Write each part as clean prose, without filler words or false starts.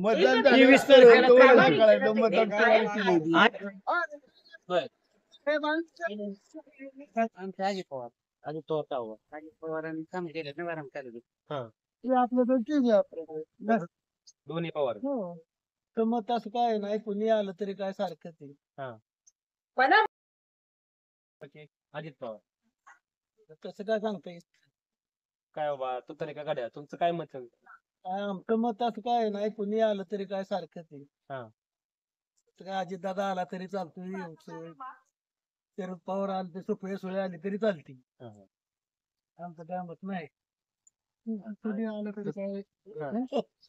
मतदान 23 तारखेला झालं कळायचं मतदान कोणाला केलं होतं. आमचे अजित पवार अजित पवार अजित पवारांनी काम केलं ना आराम केलं ते आपलं तर ठीक आहे आपल्याकडे. दोन्ही पवार हो. तर मग तसं काय नाही कुणी आलं तरी काय सारखंच आहे. अजित पवार तसं काय सांगता येईल. काय बाबा तू तरी का गाड्या तुमचं काय मत आहे? काय आमचं मत असं काय नाही कुणी आलं तरी काय सारखंच आहे. हा. तर काय अजितदादा आला तरी चालतोय. शरद पवार आले ते सुप्रिया सुळे आली तरी चालती. हा, हा. आमचं काय मत नाही. कुणी आलं तरी काय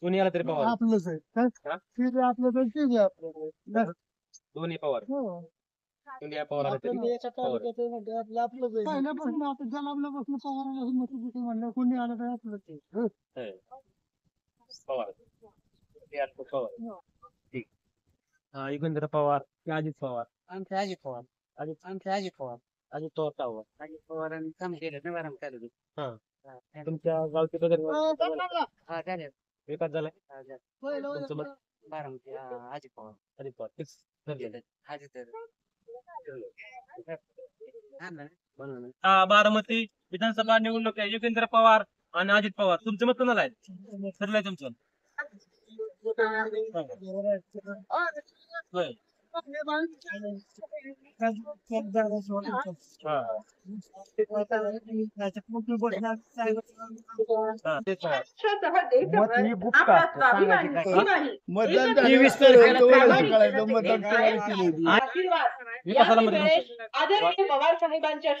कोणी आला तरी पवार आपलंच आहे. काय? हा? ठीक आहे आपलं तर ठीक आहे आपल्याकडे. दोन्ही पवार हो. कोणी पवार आला तरी आपलं याच्या तालुक्याचं म्हणजे आपलं आपलंच आहे. पहिल्यापासून आपण जन्मल्यापासून पवाराला मत देतो म्हणलं कुणी आलं तर आपलंच आहे. है. पवार ते अजित पवार ठीक हा युगेंद्र पवार ते अजित पवार आमचे अजित पवार आमचे अजित पवार अजित पवार अजित पवारांनी काम केलं ना आराम केलं हा. तुमच्या गावचे बदल हा झाले विकास झालाय तुमचं मत बारामती अजित पवार अजित पवार फिक्स ठरलेलं आहे. अजित बारामती विधानसभा निवडणूक आहे युगेंद्र पवार आणि अजित पवार तुमचं मत कोणाला आहे ठरलंय तुमचं होय. हा, तेच पवार. मतदान 23 तारखेला कळायचं मतदान कोणाला केलं होतं. विकासाला मत आदरणीय पवार साहेबांच्या